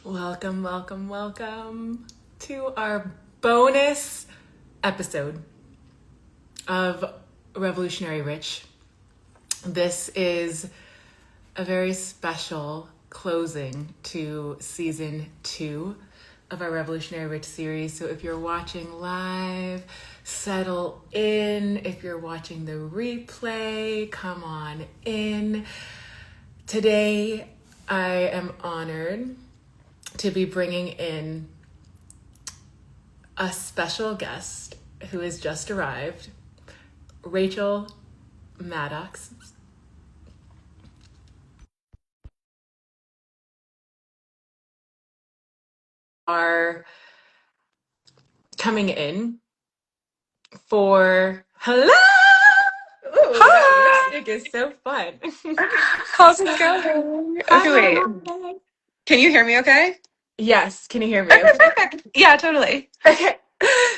Welcome, welcome, welcome to our bonus episode of Revolutionary Rich. This is a very special closing to season 2 of our Revolutionary Rich series. So if you're watching live, settle in. If you're watching the replay, come on in. Today, I am honored to be bringing in a special guest who has just arrived, RACHAEL MADDOX. Are coming in for hello. Ooh, that Hi! lipstick is so fun. How's it going? Okay, wait. Hi. Can you hear me okay? Yes, can you hear me? Okay, Okay. perfect. Yeah, totally. Okay.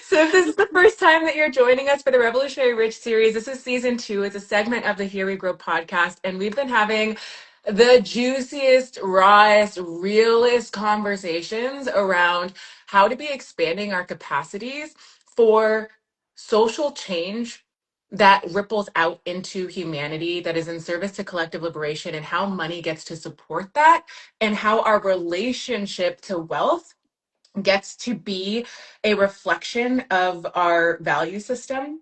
So if this is the first time that you're joining us for the Revolutionary Rich series, this is season 2. It's a segment of the Here We Grow podcast, and we've been having the juiciest, rawest, realest conversations around how to be expanding our capacities for social change that ripples out into humanity, that is in service to collective liberation, and how money gets to support that, and how our relationship to wealth gets to be a reflection of our value system,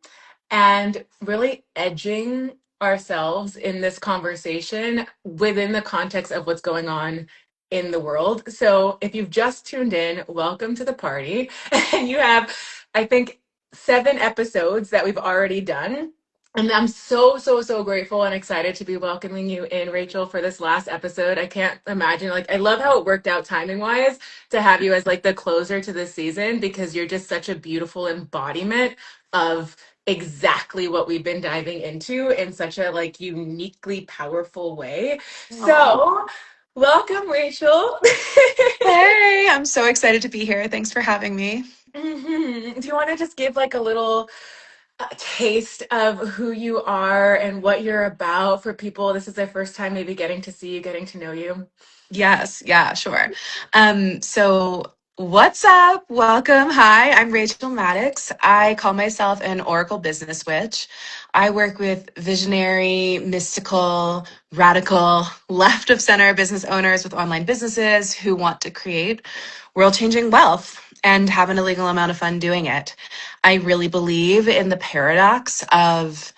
and really edging ourselves in this conversation within the context of what's going on in the world. So if you've just tuned in, welcome to the party. And you have, I think, 7 episodes that we've already done. And I'm so grateful and excited to be welcoming you in, RACHAEL, for this last episode. I can't imagine, like, I love how it worked out timing wise to have you as like the closer to the season, because you're just such a beautiful embodiment of exactly what we've been diving into in such a like uniquely powerful way. Aw. So welcome, RACHAEL. Hey, I'm so excited to be here. Thanks for having me. Do you want to just give like a little taste of who you are and what you're about for people? This is their first time maybe getting to see you, getting to know you. Yes, yeah, sure. So what's up? Welcome. Hi, I'm RACHAEL Maddox. I call myself an Oracle business witch. I work with visionary, mystical, radical, left of center business owners with online businesses who want to create world-changing wealth and have an illegal amount of fun doing it. I really believe in the paradox of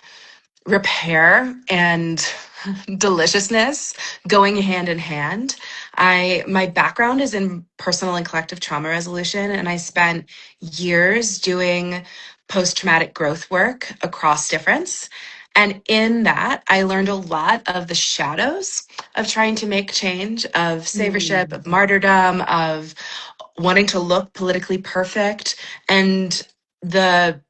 repair and deliciousness going hand in hand. My background is in personal and collective trauma resolution, and I spent years doing post-traumatic growth work across difference. And in that, I learned a lot of the shadows of trying to make change, of saviorship, Mm. of martyrdom, of wanting to look politically perfect, and the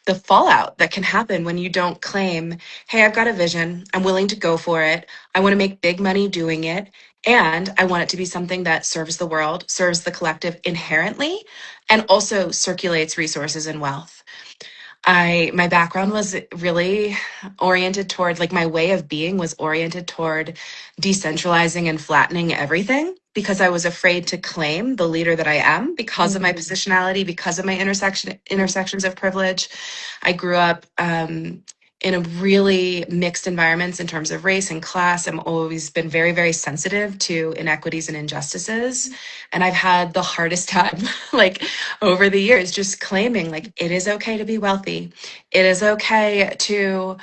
the fallout that can happen when you don't claim, hey, I've got a vision. I'm willing to go for it. I want to make big money doing it. And I want it to be something that serves the world, serves the collective inherently, and also circulates resources and wealth. My background was really oriented toward, like, my way of being was oriented toward decentralizing and flattening everything because I was afraid to claim the leader that I am because of my Mm. positionality, because of my intersections of privilege. I grew up in a really mixed environments in terms of race and class. I've always been very sensitive to inequities and injustices, and I've had the hardest time, like, over the years, just claiming, like, it is okay to be wealthy. It is okay to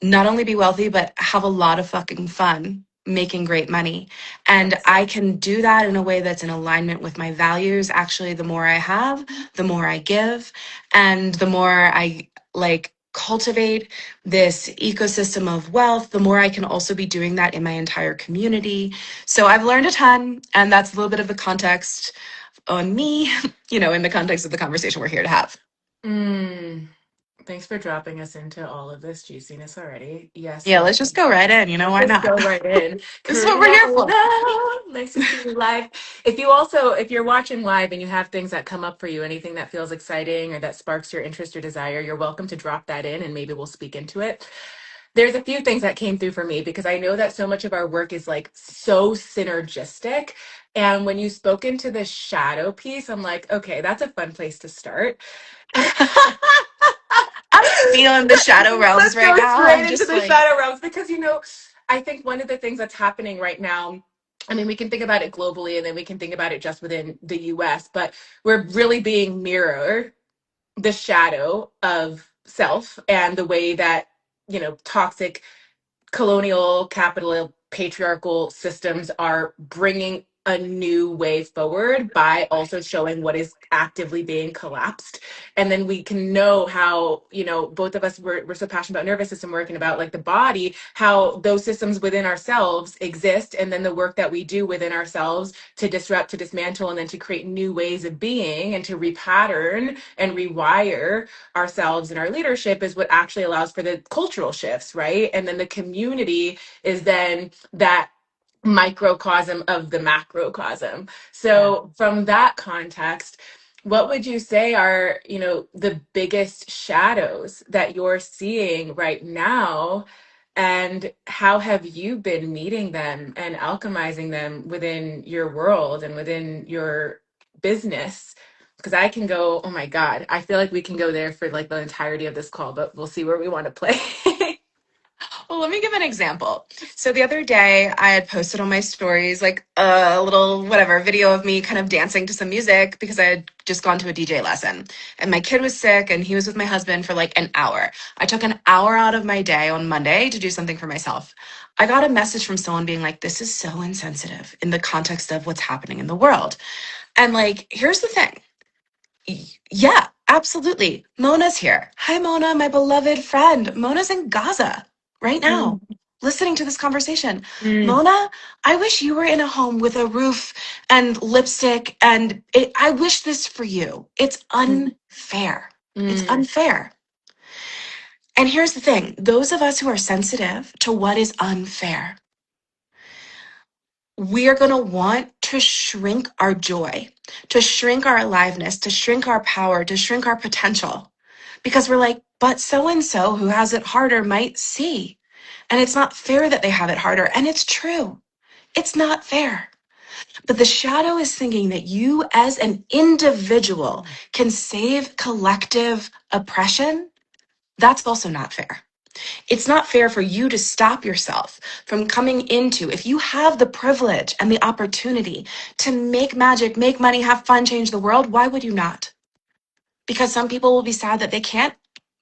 not only be wealthy, but have a lot of fucking fun making great money. And Yes. I can do that in a way that's in alignment with my values. Actually, the more I have, the more I give, and the more I, like, cultivate this ecosystem of wealth, the more I can also be doing that in my entire community. So I've learned a ton, and that's a little bit of the context on me, in the context of the conversation we're here to have. Mm. Thanks for dropping us into all of this juiciness already. Yes, Yeah, yes. let's just go right in. Let's Why just not? go right in. This is what Karina, we're here for. hello. Nice to see you live. If you're watching live and you have things that come up for you, anything that feels exciting or that sparks your interest or desire, you're welcome to drop that in and maybe we'll speak into it. There's a few things that came through for me because I know that so much of our work is like so synergistic. And when you spoke into the shadow piece, I'm like, okay, that's a fun place to start. I'm feeling the shadow realms Let's right go now. I'm straight into just the like, shadow realms because, I think one of the things that's happening right now, I mean, we can think about it globally and then we can think about it just within the US, but we're really being mirrored the shadow of self and the way that, toxic colonial, capital, patriarchal systems are bringing a new way forward by also showing what is actively being collapsed. And then we can know how, both of us we're so passionate about nervous system work and about like the body, how those systems within ourselves exist. And then the work that we do within ourselves to disrupt, to dismantle, and then to create new ways of being and to repattern and rewire ourselves and our leadership is what actually allows for the cultural shifts, right? And then the community is then that microcosm of the macrocosm. yeah. So from that context, what would you say are, the biggest shadows that you're seeing right now? And how have you been meeting them and alchemizing them within your world and within your business? Because I can go, oh my God, I feel like we can go there for like the entirety of this call, but we'll see where we want to play. Well, let me give an example. So the other day, I had posted on my stories like a little whatever video of me kind of dancing to some music because I had just gone to a DJ lesson. And my kid was sick and he was with my husband for like an hour. I took an hour out of my day on Monday to do something for myself. I got a message from someone being like, this is so insensitive in the context of what's happening in the world. And like, here's the thing. Yeah, absolutely. Mona's here. Hi, Mona, my beloved friend. Mona's in Gaza right now, Mm, listening to this conversation. mm, Mona, I wish you were in a home with a roof and lipstick, and I wish this for you. It's mm, unfair. It's mm, unfair. And here's the thing, those of us who are sensitive to what is unfair, we are going to want to shrink our joy, to shrink our aliveness, to shrink our power, to shrink our potential. Because we're like, but so and so who has it harder might see. And it's not fair that they have it harder. And it's true. It's not fair. But the shadow is thinking that you as an individual can save collective oppression. That's also not fair. It's not fair for you to stop yourself from coming into, if you have the privilege and the opportunity to make magic, make money, have fun, change the world, why would you not? Because some people will be sad that they can't.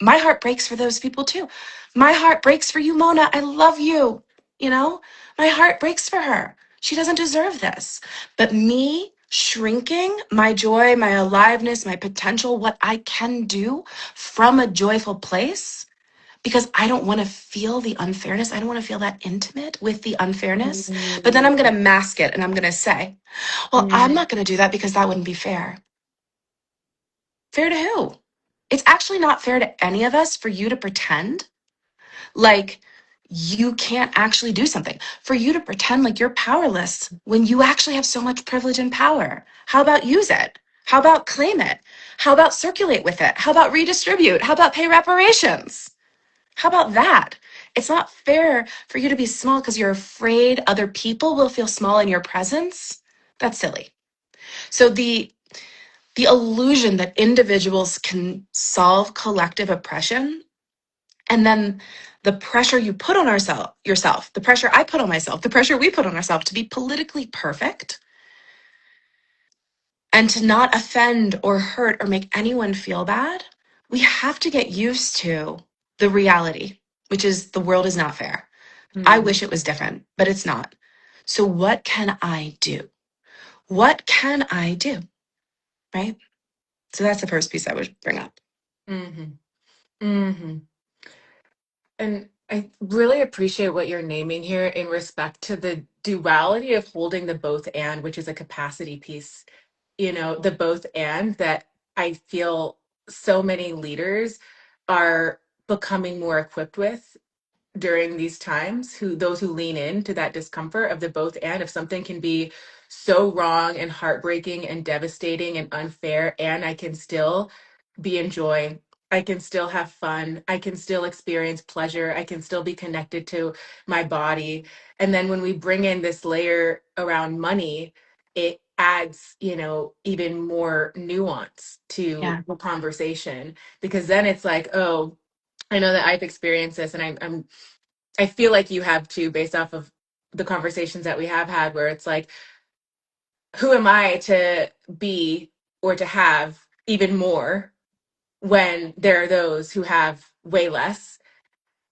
My heart breaks for those people too. My heart breaks for you, Mona. I love you. You know, my heart breaks for her. She doesn't deserve this. But me shrinking my joy, my aliveness, my potential, what I can do from a joyful place, because I don't want to feel the unfairness. I don't want to feel that intimate with the unfairness. But then I'm going to mask it and I'm going to say, well, I'm mm, not going to do that because that wouldn't be fair. Fair to who? It's actually not fair to any of us for you to pretend like you can't actually do something, for you to pretend like you're powerless when you actually have so much privilege and power. How about use it? How about claim it? How about circulate with it? How about redistribute? How about pay reparations? How about that? It's not fair for you to be small because you're afraid other people will feel small in your presence. That's silly. So the illusion that individuals can solve collective oppression, and then the pressure you put on yourself, the pressure I put on myself, the pressure we put on ourselves to be politically perfect and to not offend or hurt or make anyone feel bad, we have to get used to the reality, which is the world is not fair. I mm, wish it was different, but it's not. So what can I do? What can I do? Right? So that's the first piece I would bring up. mhm, mhm. And I really appreciate what you're naming here in respect to the duality of holding the both and, which is a capacity piece, the both and that I feel so many leaders are becoming more equipped with during these times, those who lean into that discomfort of the both and, if something can be so wrong and heartbreaking and devastating and unfair, and I can still be in joy, I can still have fun, I can still experience pleasure, I can still be connected to my body. And then when we bring in this layer around money, it adds, even more nuance to Yeah. the conversation, because then it's like, oh, I know that I've experienced this, and I feel like you have too, based off of the conversations that we have had, where it's like, who am I to be or to have even more when there are those who have way less?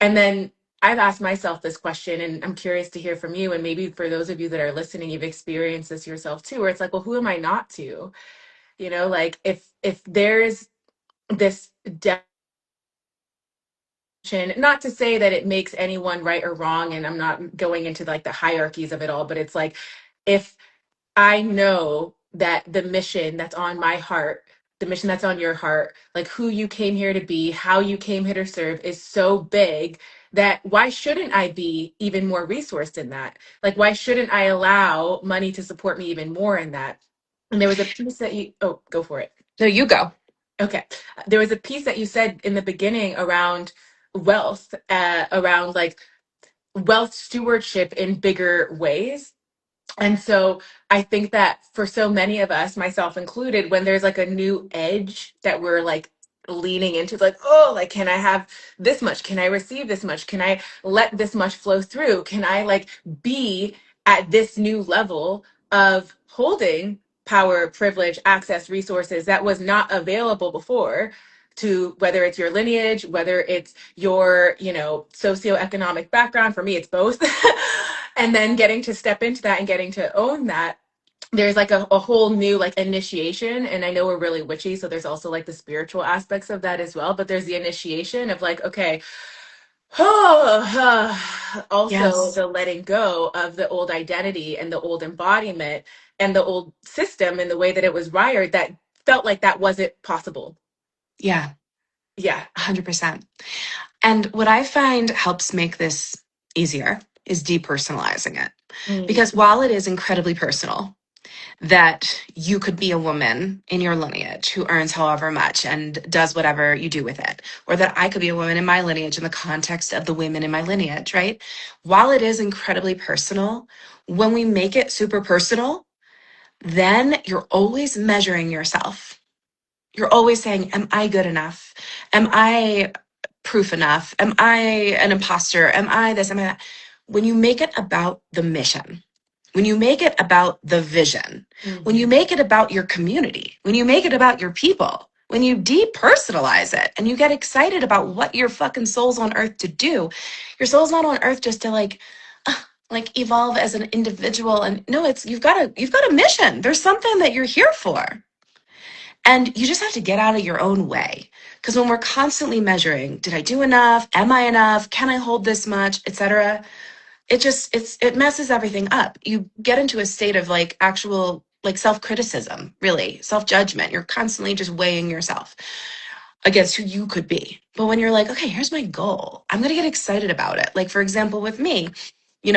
And then I've asked myself this question, and I'm curious to hear from you. And maybe for those of you that are listening, you've experienced this yourself too, where it's like, well, who am I not to? Like, if there's this definition, not to say that it makes anyone right or wrong, and I'm not going into like the hierarchies of it all, but it's like, if I know that the mission that's on my heart, the mission that's on your heart, like who you came here to be, how you came here to serve, is so big, that why shouldn't I be even more resourced in that? Like, why shouldn't I allow money to support me even more in that? And there was a piece that oh, go for it. No, you go. Okay. There was a piece that you said in the beginning around wealth, around like wealth stewardship in bigger ways. And so I think that for so many of us, myself included, when there's like a new edge that we're like leaning into, like, oh, like, can I have this much? Can I receive this much? Can I let this much flow through? Can I like be at this new level of holding power, privilege, access, resources that was not available before? To whether it's your lineage, whether it's your, socioeconomic background. For me, it's both. And then getting to step into that and getting to own that, there's like a whole new like initiation. And I know we're really witchy, so there's also like the spiritual aspects of that as well, but there's the initiation of like, okay, also Yes. the letting go of the old identity and the old embodiment and the old system and the way that it was wired, that felt like that wasn't possible. Yeah, Yeah. 100%. And what I find helps make this easier is depersonalizing it. Mm, Because while it is incredibly personal that you could be a woman in your lineage who earns however much and does whatever you do with it, or that I could be a woman in my lineage in the context of the women in my lineage, right? While it is incredibly personal, when we make it super personal, then you're always measuring yourself. You're always saying, am I good enough? Am I proof enough? Am I an imposter? Am I this? Am I that? When you make it about the mission, when you make it about the vision, when you mhm, make it about your community, when you make it about your people, when you depersonalize it and you get excited about what your fucking soul's on earth to do, your soul's not on earth just to like evolve as an individual. And no, it's you've got a mission. There's something that you're here for. And you just have to get out of your own way. Because when we're constantly measuring, did I do enough? Am I enough? Can I hold this much? Etc. It messes everything up. You get into a state of like actual like self-criticism, really, self-judgment. You're constantly just weighing yourself against who you could be. But when you're like, okay, here's my goal, I'm going to get excited about it. Like, for example, with me,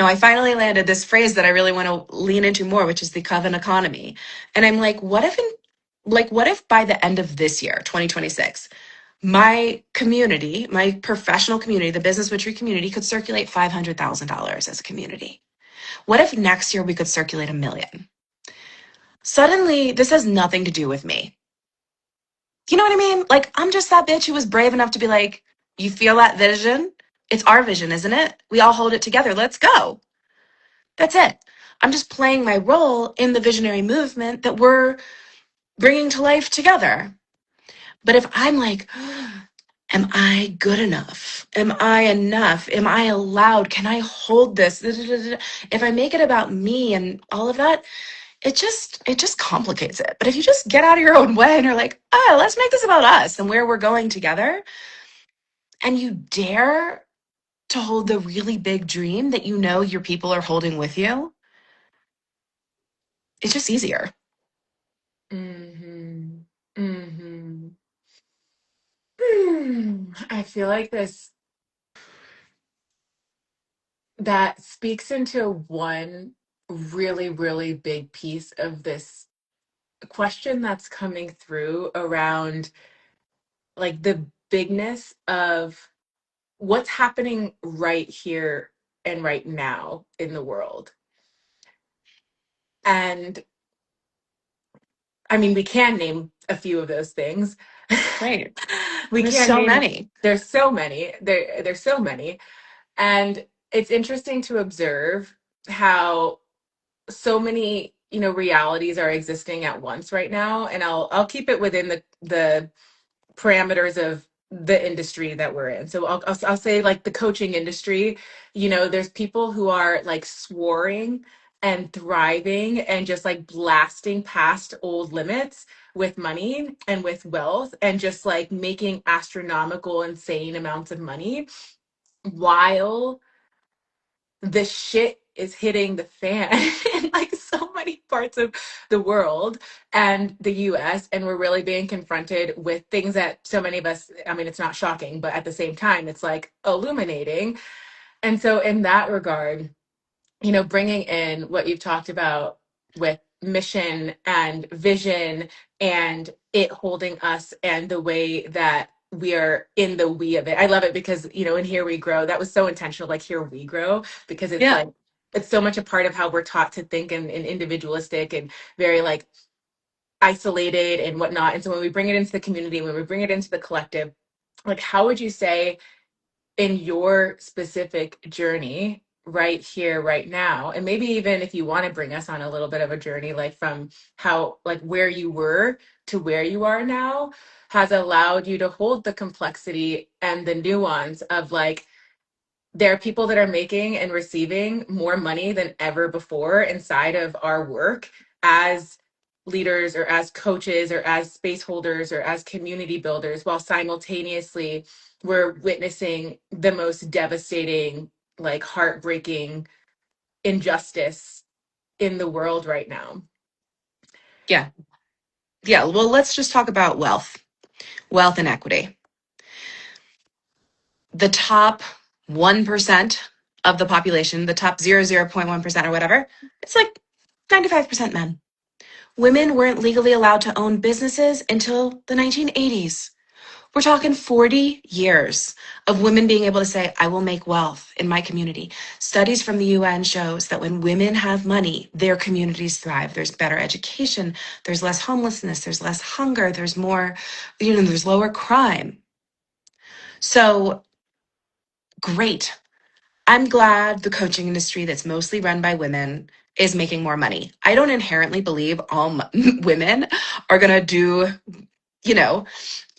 I finally landed this phrase that I really want to lean into more, which is the coven economy. And I'm like, what if by the end of this year, 2026, my community, my professional community, the business witchery community could circulate $500,000 as a community? What if next year we could circulate 1 million? Suddenly, this has nothing to do with me. You know what I mean? Like, I'm just that bitch who was brave enough to be like, you feel that vision? It's our vision, isn't it? We all hold it together. Let's go. That's it. I'm just playing my role in the visionary movement that we're bringing to life together. But if I'm like, am I good enough? Am I enough? Am I allowed? Can I hold this? If I make it about me and all of that, it just complicates it. But if you just get out of your own way and you're like, oh, let's make this about us and where we're going together, and you dare to hold the really big dream that you know your people are holding with you, it's just easier. mhm, mhm. I feel like this that speaks into one really, really big piece of this question that's coming through around like the bigness of what's happening right here and right now in the world. And I mean, we can name a few of those things. Right. We There's can't so name, many. there's so many. There's so many. And it's interesting to observe how so many, realities are existing at once right now. And I'll keep it within the parameters of the industry that we're in. So I'll say like the coaching industry, there's people who are like soaring and thriving and just like blasting past old limits with money and with wealth and just like making astronomical, insane amounts of money while the shit is hitting the fan in like so many parts of the world and the US, and we're really being confronted with things that so many of us, I mean, it's not shocking, but at the same time it's like illuminating. And so in that regard, bringing in what you've talked about with mission and vision and it holding us and the way that we are in the we of it. I love it because, in Here We Grow, that was so intentional, like Here We Grow, because it's Yeah. like, it's so much a part of how we're taught to think and individualistic and very like isolated and whatnot. And so when we bring it into the community, when we bring it into the collective, like how would you say in your specific journey right here right now, and maybe even if you want to bring us on a little bit of a journey like from how like where you were to where you are now, has allowed you to hold the complexity and the nuance of like there are people that are making and receiving more money than ever before inside of our work as leaders or as coaches or as space holders or as community builders, while simultaneously we're witnessing the most devastating, like heartbreaking injustice in the world right now. Yeah. Yeah. Well, let's just talk about wealth and equity. The top 1% of the population, the top 0.1% or whatever, it's like 95% men. Women weren't legally allowed to own businesses until the 1980s. We're talking 40 years of women being able to say, I will make wealth in my community. Studies from the UN shows that when women have money, their communities thrive. There's better education, there's less homelessness, there's less hunger, there's more, there's lower crime. So great. I'm glad the coaching industry that's mostly run by women is making more money. I don't inherently believe all women are going to do, you know,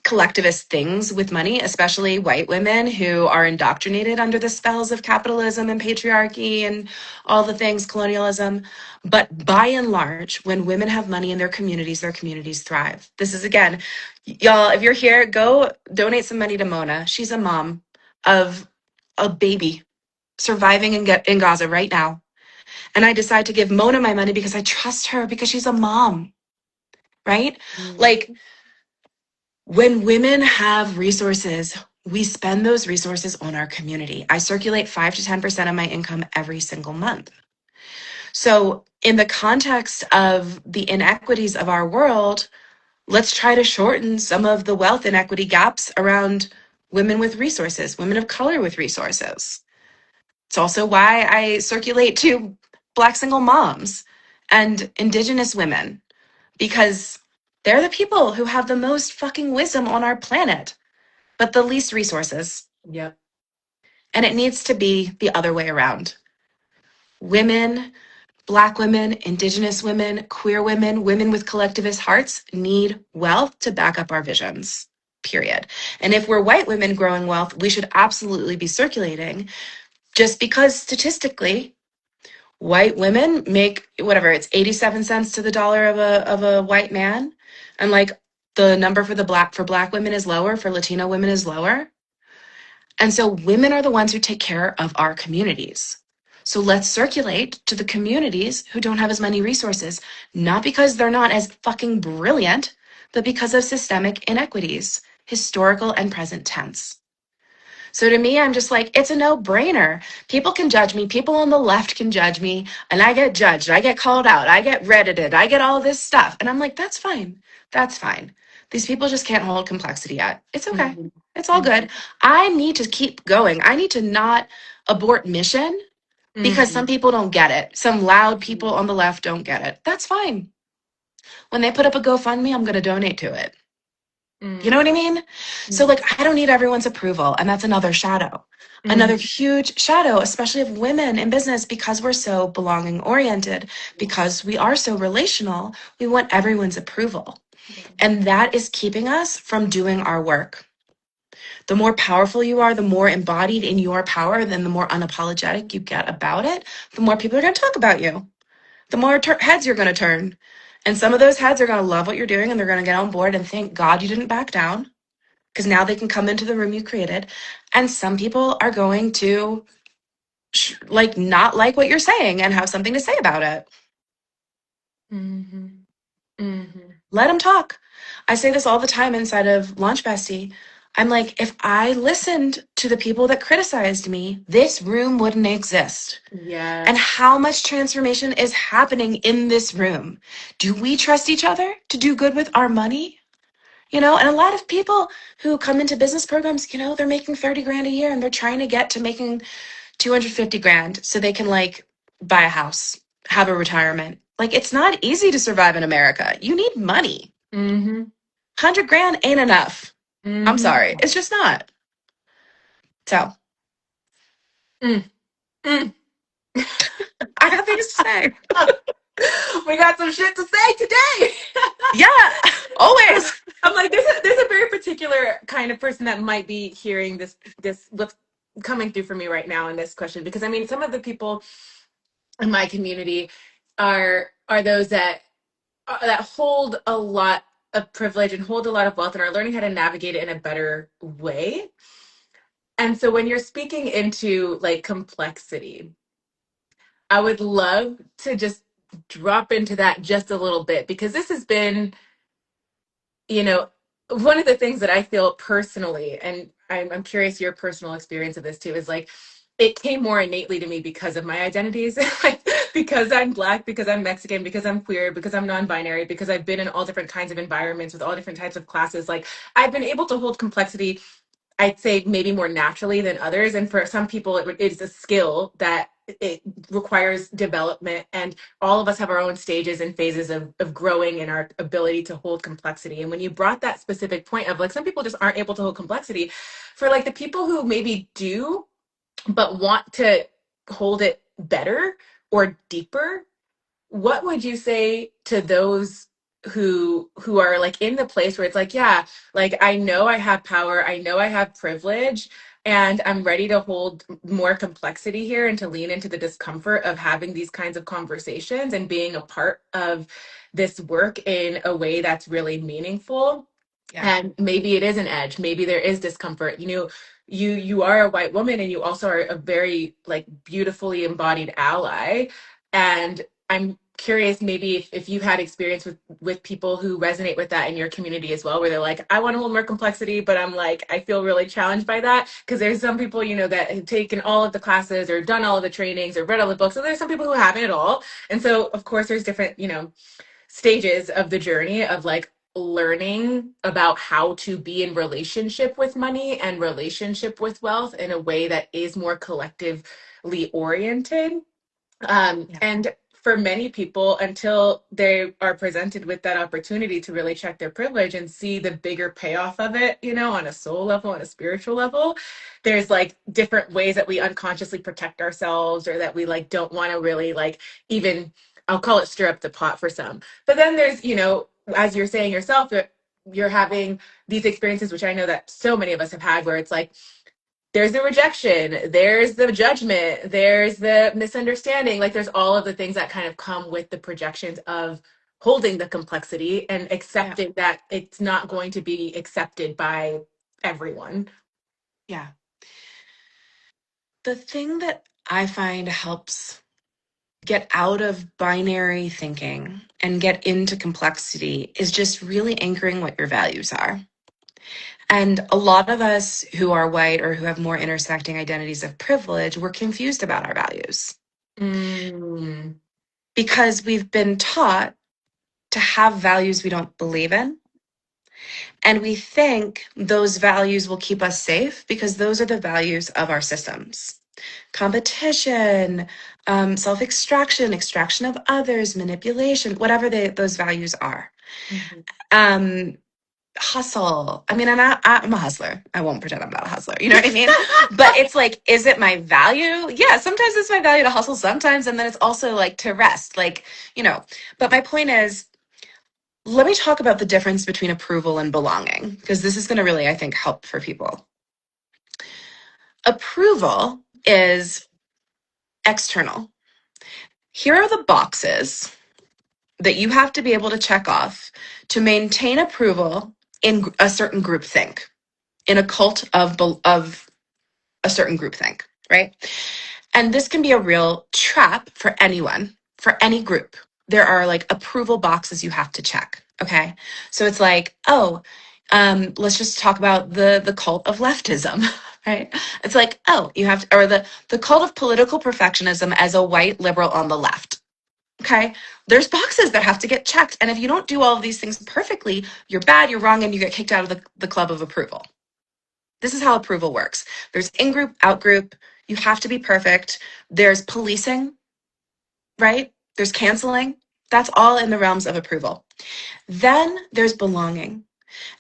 collectivist things with money, especially white women who are indoctrinated under the spells of capitalism and patriarchy and all the things, colonialism. But by and large, when women have money in their communities thrive. This is again, y'all, if you're here, go donate some money to Mona. She's a mom of a baby surviving in Gaza right now. And I decide to give Mona my money because I trust her because she's a mom, right? Mm. Like, when women have resources, we spend those resources on our community. I circulate 5 to 10% of my income every single month. So, in the context of the inequities of our world, let's try to shorten some of the wealth inequity gaps around women with resources, women of color with resources. It's also why I circulate to Black single moms and Indigenous women, because they're the people who have the most fucking wisdom on our planet, but the least resources. Yep. And it needs to be the other way around. Women, Black women, Indigenous women, queer women, women with collectivist hearts need wealth to back up our visions, period. And if we're white women growing wealth, we should absolutely be circulating, just because statistically, white women make whatever, it's 87 cents to the dollar of a white man. And like the number for black women is lower, for Latino women is lower. And so women are the ones who take care of our communities. So let's circulate to the communities who don't have as many resources, not because they're not as fucking brilliant, but because of systemic inequities, historical and present tense. So to me, I'm just like, it's a no-brainer. People can judge me. People on the left can judge me. And I get judged. I get called out. I get reddited. I get all this stuff. And I'm like, that's fine. That's fine. These people just can't hold complexity yet. It's okay. Mhm. It's all good. I need to keep going. I need to not abort mission because some Mhm. people don't get it. Some loud people on the left don't get it. That's fine. When they put up a GoFundMe, I'm going to donate to it. You know Mm, what I mean? So, mm, like, I don't need everyone's approval. And that's another shadow. Another mm, huge shadow, especially of women in business, because we're so belonging oriented, because we are so relational, we want everyone's approval. And that is keeping us from doing our work. The more powerful you are, the more embodied in your power, then the more unapologetic you get about it, the more people are going to talk about you, the more heads you're going to turn. And some of those heads are going to love what you're doing and they're going to get on board and thank God you didn't back down because now they can come into the room you created. And some people are going to like not like what you're saying and have something to say about it. mhm, mhm, Let them talk. I say this all the time inside of Launch Bestie. I'm like, if I listened to the people that criticized me, this room wouldn't exist. And yes. how much transformation is happening in this room? Do we trust each other to do good with our money? You know, and a lot of people who come into business programs, you know, they're making 30 grand a year and they're trying to get to making 250 grand so they can like buy a house, have a retirement. Like it's not easy to survive in America. You need money. Mm-hmm. 100 grand ain't enough. I'm Mm-hmm. sorry. It's just not. So Mm, mm. I got things to say. We got some shit to say today. Yeah, always. I'm like, there's a very particular kind of person that might be hearing this what's coming through for me right now in this question, because I mean, some of the people in my community are those that hold a lot of privilege and hold a lot of wealth and are learning how to navigate it in a better way. And so when you're speaking into like complexity, I would love to just drop into that just a little bit, because this has been, you know, one of the things that I feel personally, and I'm curious your personal experience of this too, is like it came more innately to me because of my identities, like because I'm Black, because I'm Mexican, because I'm queer, because I'm non-binary, because I've been in all different kinds of environments with all different types of classes. Like I've been able to hold complexity, I'd say maybe more naturally than others. And for some people, it's a skill that it requires development. And all of us have our own stages and phases of growing in our ability to hold complexity. And when you brought that specific point of like, some people just aren't able to hold complexity, for like the people who maybe do, but want to hold it better or deeper, what would you say to those who are like in the place where it's like, yeah, like I know I have power, I know I have privilege, and I'm ready to hold more complexity here and to lean into the discomfort of having these kinds of conversations and being a part of this work in a way that's really meaningful? Yeah. And maybe it is an edge, maybe there is discomfort, you know, you are a white woman and you also are a very like beautifully embodied ally. And I'm curious, maybe if you've had experience with people who resonate with that in your community as well, where they're like, I want to hold more complexity, but I'm like, I feel really challenged by that. Because there's some people, you know, that have taken all of the classes or done all of the trainings or read all the books, and there's some people who haven't at all. And so of course there's different, you know, stages of the journey of like learning about how to be in relationship with money and relationship with wealth in a way that is more collectively oriented. Yeah. And for many people, until they are presented with that opportunity to really check their privilege and see the bigger payoff of it, you know, on a soul level, on a spiritual level, there's like different ways that we unconsciously protect ourselves, or that we like don't want to really like even, I'll call it stir up the pot for some. But then there's, you know, as you're saying yourself, that you're having these experiences, which I know that so many of us have had, where it's like, there's the rejection, there's the judgment, there's the misunderstanding. Like there's all of the things that kind of come with the projections of holding the complexity and Yeah. accepting that it's not going to be accepted by everyone. Yeah. The thing that I find helps get out of binary thinking and get into complexity is just really anchoring what your values are. And a lot of us who are white or who have more intersecting identities of privilege, we're confused about our values Mm, because we've been taught to have values we don't believe in. And we think those values will keep us safe because those are the values of our systems. competition, self-extraction, extraction of others, manipulation, whatever those values are. Mm-hmm. Hustle. I mean, I'm a hustler. I won't pretend I'm not a hustler. You know what I mean? But it's like, is it my value? Yeah, sometimes it's my value to hustle sometimes. And then it's also like to rest, like, but my point is, let me talk about the difference between approval and belonging, because this is going to really, I think, help for people. Approval is external. Here are the boxes that you have to be able to check off to maintain approval in a certain groupthink, in a cult of a certain groupthink, right? And this can be a real trap for anyone, for any group. There are like approval boxes you have to check. Okay. So it's like, let's just talk about the cult of leftism, right? It's like, you have to, or the cult of political perfectionism as a white liberal on the left. Okay. There's boxes that have to get checked. And if you don't do all of these things perfectly, you're bad, you're wrong, and you get kicked out of the club of approval. This is how approval works. There's in-group, out-group. You have to be perfect. There's policing, right? There's canceling. That's all in the realms of approval. Then there's belonging.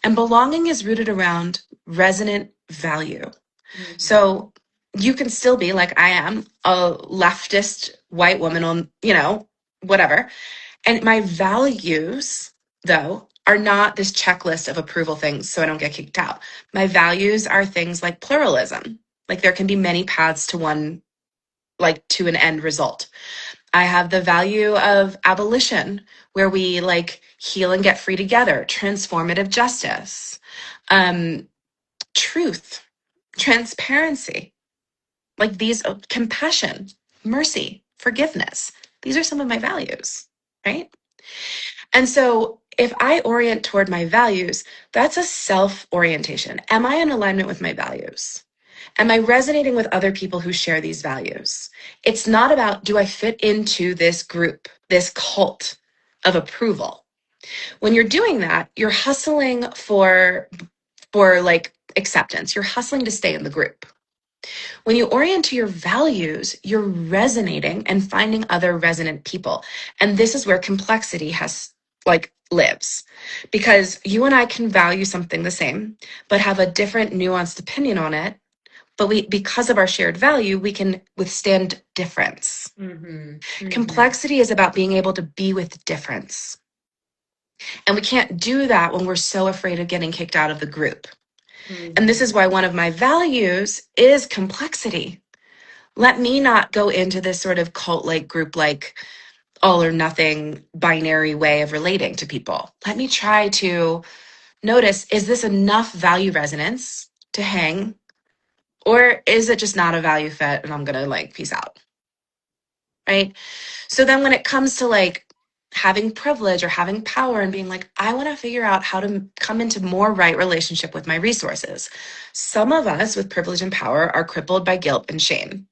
And belonging is rooted around resonant value. Mm-hmm. So you can still be, like I am, a leftist white woman on, whatever. And my values, though, are not this checklist of approval things so I don't get kicked out. My values are things like pluralism. Like there can be many paths to one, like to an end result. I have the value of abolition, where we like heal and get free together, transformative justice, truth, transparency, like these, compassion, mercy, forgiveness. These are some of my values, right? And so if I orient toward my values, that's a self-orientation. Am I in alignment with my values? Am I resonating with other people who share these values? It's not about, do I fit into this group, this cult of approval? When you're doing that, you're hustling for like acceptance. You're hustling to stay in the group. When you orient to your values, you're resonating and finding other resonant people. And this is where complexity lives, because you and I can value something the same, but have a different nuanced opinion on it. But because of our shared value, we can withstand difference. Mm-hmm. Mm-hmm. Complexity is about being able to be with difference. And we can't do that when we're so afraid of getting kicked out of the group. Mm-hmm. And this is why one of my values is complexity. Let me not go into this sort of cult-like, group-like, all or nothing binary way of relating to people. Let me try to notice, is this enough value resonance to hang? Or is it just not a value fit and I'm going to peace out? Right? So then when it comes to having privilege or having power and being I want to figure out how to come into more right relationship with my resources. Some of us with privilege and power are crippled by guilt and shame.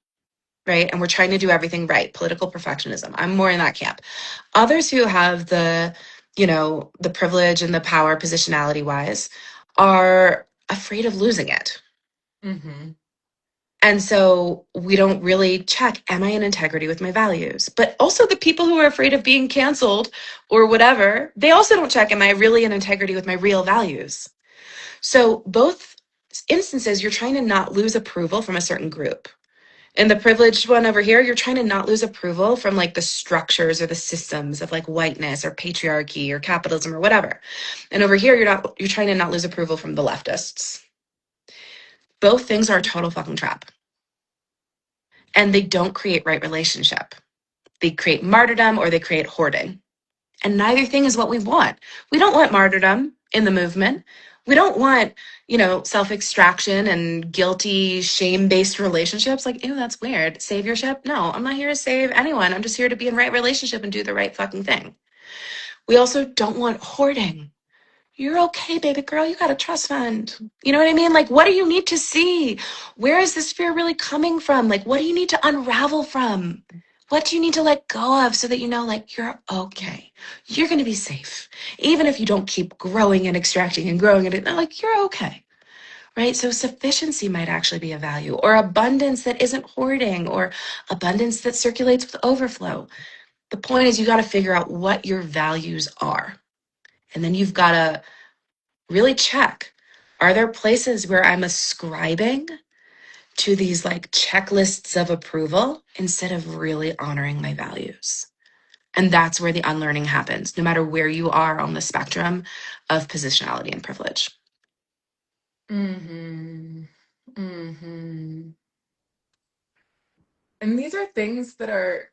Right? And we're trying to do everything right. Political perfectionism. I'm more in that camp. Others who have the privilege and the power positionality wise are afraid of losing it. Mm-hmm. And so we don't really check, am I in integrity with my values? But also the people who are afraid of being canceled or whatever, they also don't check, am I really in integrity with my real values? So both instances, you're trying to not lose approval from a certain group. In the privileged one over here, you're trying to not lose approval from the structures or the systems of whiteness or patriarchy or capitalism or whatever. And over here, you're trying to not lose approval from the leftists. Both things are a total fucking trap. And they don't create right relationship. They create martyrdom or they create hoarding. And neither thing is what we want. We don't want martyrdom in the movement. We don't want, self-extraction and guilty, shame-based relationships. Ew, that's weird. Saviorship? No, I'm not here to save anyone. I'm just here to be in right relationship and do the right fucking thing. We also don't want hoarding. You're okay, baby girl. You got a trust fund. You know what I mean? What do you need to see? Where is this fear really coming from? What do you need to unravel from? What do you need to let go of so that you're okay? You're going to be safe. Even if you don't keep growing and extracting and growing and you're okay. right? So sufficiency might actually be a value, or abundance that isn't hoarding, or abundance that circulates with overflow. The point is, you got to figure out what your values are. And then you've got to really check, are there places where I'm ascribing to these like checklists of approval instead of really honoring my values? And that's where the unlearning happens, no matter where you are on the spectrum of positionality and privilege. Mm-hmm. Mm-hmm. And these are things that are,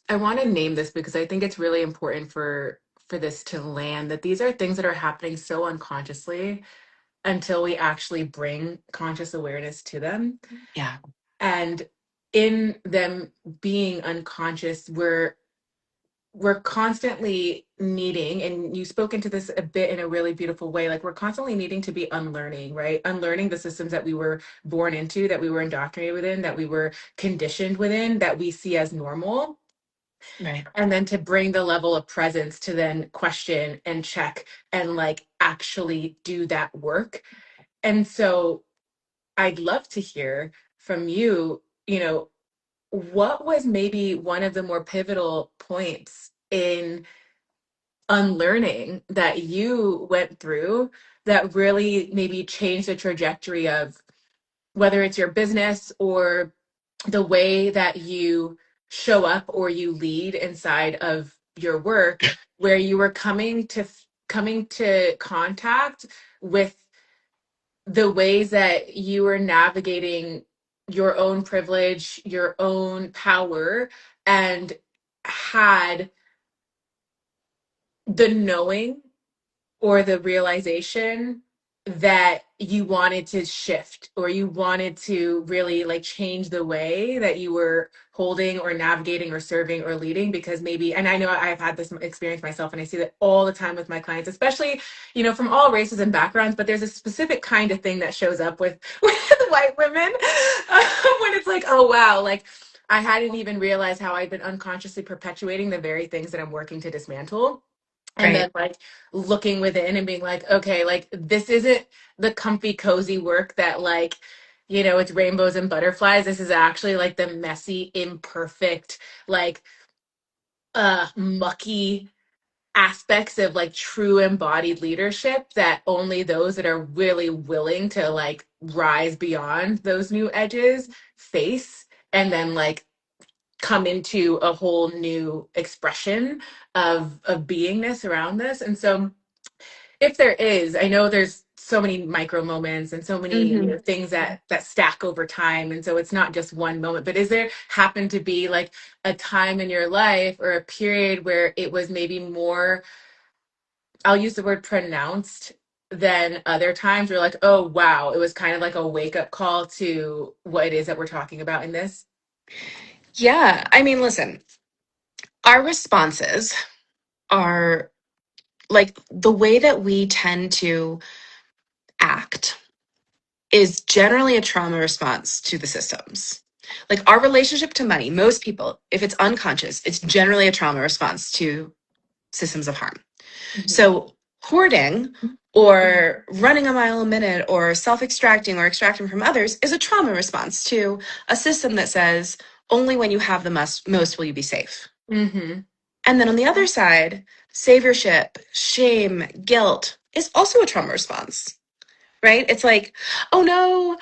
I want to name this because I think it's really important for this to land, that these are things that are happening so unconsciously until we actually bring conscious awareness to them. Yeah. And in them being unconscious, we're constantly needing, and you spoke into this a bit in a really beautiful way, like we're constantly needing to be unlearning, right? Unlearning the systems that we were born into, that we were indoctrinated within, that we were conditioned within, that we see as normal. Right. And then to bring the level of presence to then question and check and like actually do that work. And so I'd love to hear from you, what was maybe one of the more pivotal points in unlearning that you went through that really maybe changed the trajectory of whether it's your business or the way that you show up or you lead inside of your work, where you were coming to contact with the ways that you were navigating your own privilege, your own power, and had the knowing or the realization that you wanted to shift or you wanted to really like change the way that you were holding or navigating or serving or leading. Because maybe, and I know I've had this experience myself and I see that all the time with my clients, especially from all races and backgrounds, but there's a specific kind of thing that shows up with with white women when it's like, oh wow, like I hadn't even realized how I'd been unconsciously perpetuating the very things that I'm working to dismantle. And then Right. like looking within and being like, okay, like this isn't the comfy cozy work that like it's rainbows and butterflies. This is actually like the messy, imperfect, like mucky aspects of like true embodied leadership that only those that are really willing to like rise beyond those new edges face, and then like come into a whole new expression of beingness around this. And so if there is, I know there's so many micro moments and so many Hmm. things that stack over time, and so it's not just one moment, but is there happen to be like a time in your life or a period where it was maybe more, I'll use the word pronounced, than other times where like, oh wow, it was kind of like a wake up call to what it is that we're talking about in this? Yeah. I mean, listen, our responses are like the way that we tend to act is generally a trauma response to the systems. Like our relationship to money, most people, if it's unconscious, it's generally a trauma response to systems of harm. Mhm. So hoarding or running a mile a minute or self-extracting or extracting from others is a trauma response to a system that says only when you have the most will you be safe. Mhm. And then on the other side, saviorship, shame, guilt is also a trauma response, right? It's like, oh no,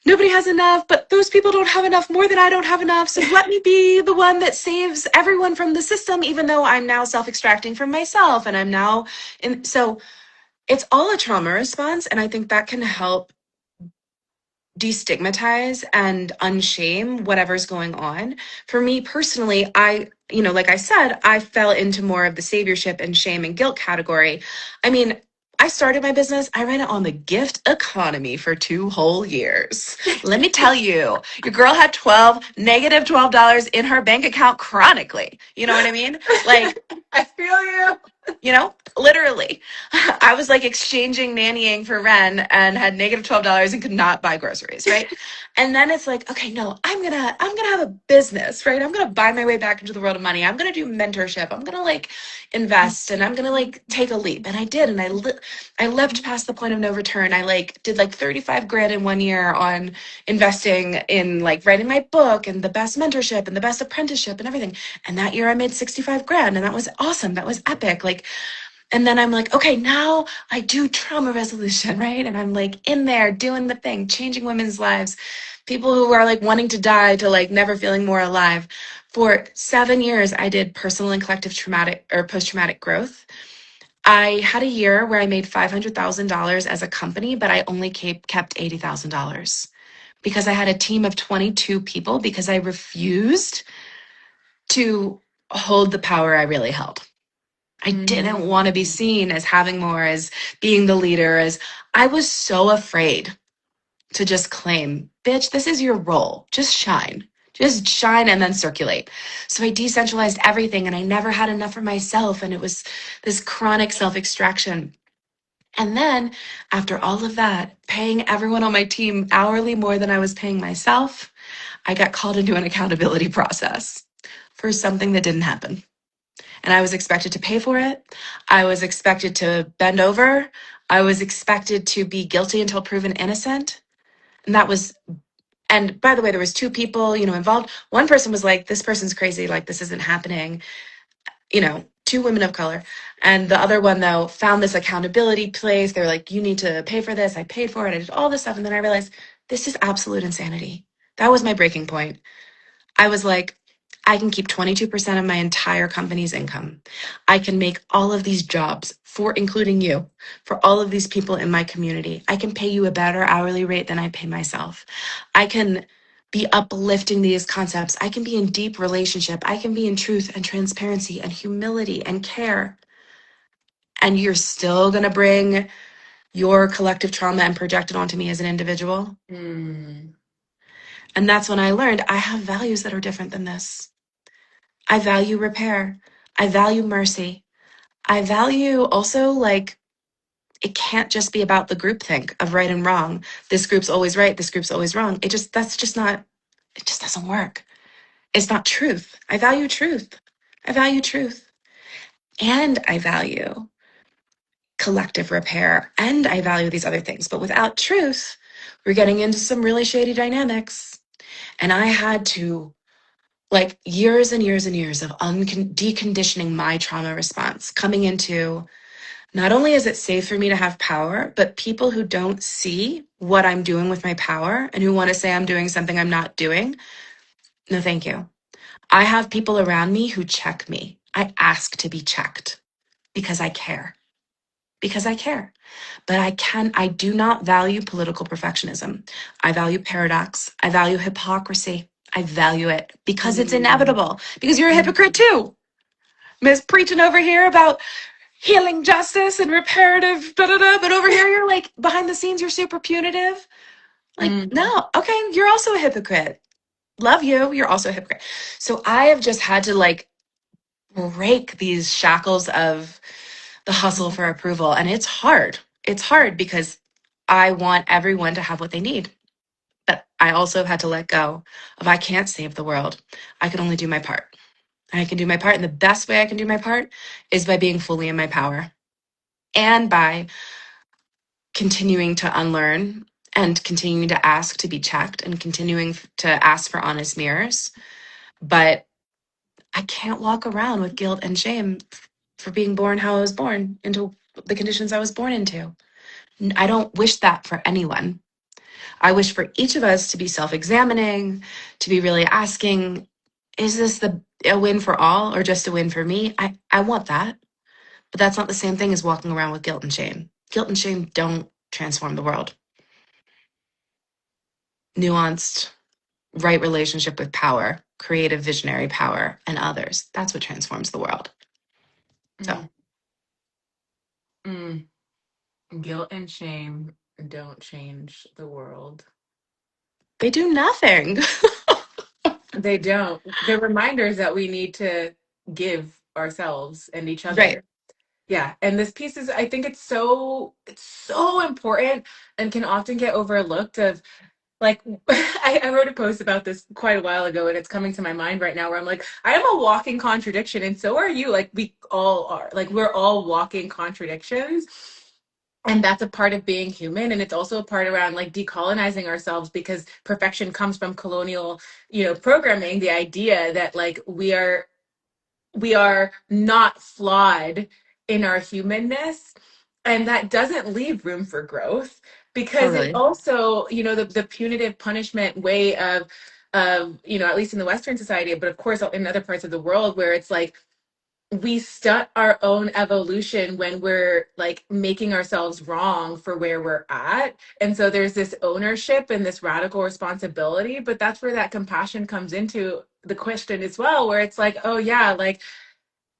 nobody has enough, but those people don't have enough more than I don't have enough. So let me be the one that saves everyone from the system, even though I'm now self extracting from myself. And I'm now in. So it's all a trauma response. And I think that can help destigmatize and unshame whatever's going on. For me personally, like I said, I fell into more of the saviorship and shame and guilt category. I mean, I started my business, I ran it on the gift economy for 2 whole years. Let me tell you, your girl had -$12 in her bank account chronically. You know what I mean? Like, I feel you. Literally. I was like exchanging nannying for Ren and had -$12 and could not buy groceries, right? And then it's like, okay, no, I'm gonna have a business, right? I'm gonna buy my way back into the world of money. I'm gonna do mentorship. I'm gonna like invest and I'm gonna like take a leap. And I did, and I leapt past the point of no return. I like did like 35 grand in 1 year on investing in like writing my book and the best mentorship and the best apprenticeship and everything. And that year I made 65 grand, and that was awesome. That was epic. Like, and then I'm like, okay, now I do trauma resolution, right? And I'm like in there doing the thing, changing women's lives, people who are like wanting to die to like never feeling more alive. For 7 years, I did personal and collective traumatic or post-traumatic growth. I had a year where I made $500,000 as a company, but I only kept $80,000 because I had a team of 22 people because I refused to hold the power I really held. I didn't want to be Mm. seen as having more, as being the leader, as I was so afraid to just claim, bitch, this is your role. Just shine. Just shine and then circulate. So I decentralized everything and I never had enough for myself. And it was this chronic self extraction. And then after all of that, paying everyone on my team hourly more than I was paying myself, I got called into an accountability process for something that didn't happen. And I was expected to pay for it. I was expected to bend over. I was expected to be guilty until proven innocent. And that was, and by the way, there was two people, involved. One person was like, this person's crazy, like this isn't happening, two women of color. And the other one though found this accountability place. They're like, you need to pay for this. I paid for it. I did all this stuff. And then I realized this is absolute insanity. That was my breaking point. I was like, I can keep 22% of my entire company's income. I can make all of these jobs for, including you, for all of these people in my community. I can pay you a better hourly rate than I pay myself. I can be uplifting these concepts. I can be in deep relationship. I can be in truth and transparency and humility and care. And you're still going to bring your collective trauma and project it onto me as an individual. Mm. And that's when I learned I have values that are different than this. I value repair. I value mercy. I value also like it can't just be about the groupthink of right and wrong. This group's always right. This group's always wrong. That's just not, it just doesn't work. It's not truth. I value truth. I value truth. And I value collective repair. And I value these other things. But without truth, we're getting into some really shady dynamics. And I had to like years and years and years of deconditioning my trauma response, coming into not only is it safe for me to have power, but people who don't see what I'm doing with my power and who want to say I'm doing something I'm not doing, no, thank you. I have people around me who check me. I ask to be checked because I care. Because I care. But I do not value political perfectionism. I value paradox. I value hypocrisy. I value it because it's Mm. inevitable. Because you're a Mm. hypocrite too. Miss preaching over here about healing justice and reparative, da da da. But over here, you're like behind the scenes, you're super punitive. Like, Mm. no, okay, you're also a hypocrite. Love you. You're also a hypocrite. So I have just had to like break these shackles of the hustle for approval. And it's hard. It's hard because I want everyone to have what they need. But I also had to let go of I can't save the world. I can only do my part. I can do my part. And the best way I can do my part is by being fully in my power and by continuing to unlearn and continuing to ask to be checked and continuing to ask for honest mirrors. But I can't walk around with guilt and shame for being born how I was born into the conditions I was born into. I don't wish that for anyone. I wish for each of us to be self-examining, to be really asking, is this a win for all or just a win for me? I want that. But that's not the same thing as walking around with guilt and shame. Guilt and shame don't transform the world. Nuanced, right relationship with power, creative visionary power, and others. That's what transforms the world. So Mm. Mm. Guilt and shame don't change the world. they do nothing. They don't. They're reminders that we need to give ourselves and each Right. other. Yeah, and this piece is, I think it's so important and can often get overlooked of like I wrote a post about this quite a while ago and it's coming to my mind right now where I'm like, I am a walking contradiction and so are you. Like we all are. Like we're all walking contradictions. And that's a part of being human. And it's also a part around like decolonizing ourselves because perfection comes from colonial, programming, the idea that like we are not flawed in our humanness, and that doesn't leave room for growth because it Totally. also, the punitive punishment way of at least in the Western society, but of course in other parts of the world, where it's like we stunt our own evolution when we're like making ourselves wrong for where we're at. And so there's this ownership and this radical responsibility, but that's where that compassion comes into the question as well, where it's like, oh yeah, like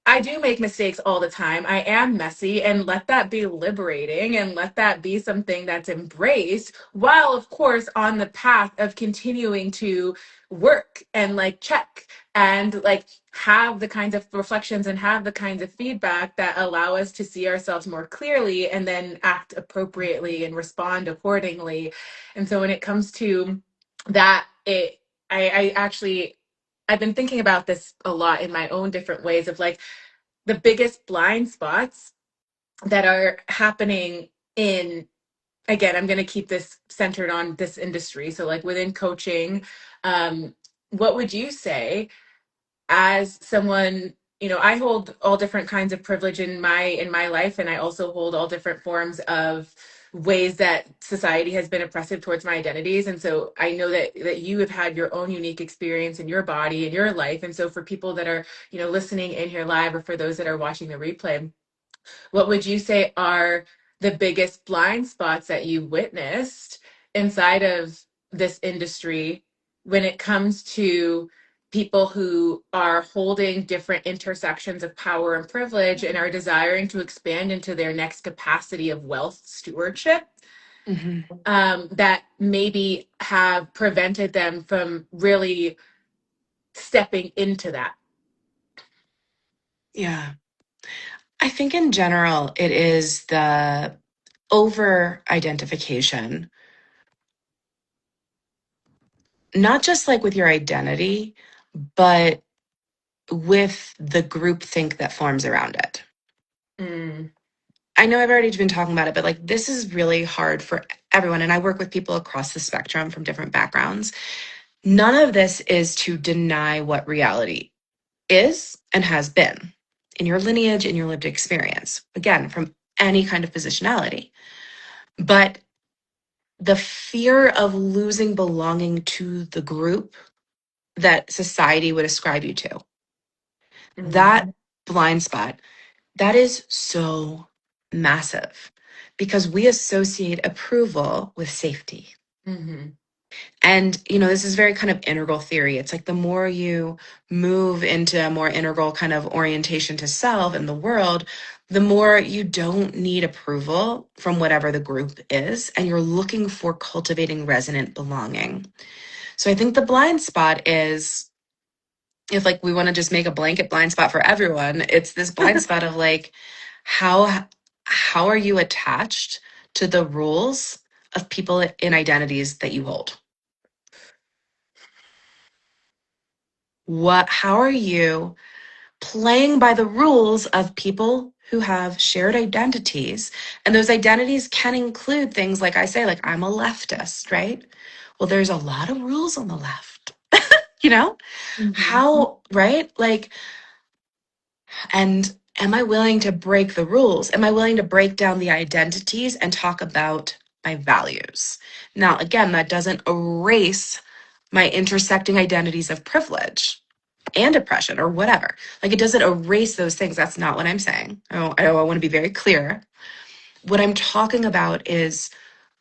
I do make mistakes all the time. I am messy, and let that be liberating and let that be something that's embraced, while, of course, on the path of continuing to work and like check and like have the kinds of reflections and have the kinds of feedback that allow us to see ourselves more clearly and then act appropriately and respond accordingly. And so when it comes to that, I actually, I've been thinking about this a lot in my own different ways of like, the biggest blind spots that are happening in, again, I'm going to keep this centered on this industry, so like within coaching, what would you say as someone, I hold all different kinds of privilege in my life, and I also hold all different forms of ways that society has been oppressive towards my identities. And so I know that you have had your own unique experience in your body and your life. And so for people that are, listening in here live, or for those that are watching the replay, what would you say are the biggest blind spots that you witnessed inside of this industry when it comes to people who are holding different intersections of power and privilege and are desiring to expand into their next capacity of wealth stewardship, Hmm. that maybe have prevented them from really stepping into that? Yeah. I think in general, it is the over identification, not just like with your identity, but with the groupthink that forms around it. Mm, I know I've already been talking about it, but like this is really hard for everyone. And I work with people across the spectrum from different backgrounds. None of this is to deny what reality is and has been in your lineage, in your lived experience, again, from any kind of positionality. But the fear of losing belonging to the group that society would ascribe you to, mm, that blind spot, that is so massive because we associate approval with safety. mhm, And, this is very kind of integral theory. It's like the more you move into a more integral kind of orientation to self and the world, the more you don't need approval from whatever the group is. And you're looking for cultivating resonant belonging. So I think the blind spot is, if like we want to just make a blanket blind spot for everyone, it's this blind spot of like, how are you attached to the rules of people in identities that you hold? How are you playing by the rules of people who have shared identities? And those identities can include things like I say, like I'm a leftist, right? Well, there's a lot of rules on the left, you know? mhm, How, right? Like, and am I willing to break the rules? Am I willing to break down the identities and talk about my values? Now, again, that doesn't erase my intersecting identities of privilege and oppression or whatever. Like it doesn't erase those things. That's not what I'm saying. I want to be very clear. What I'm talking about is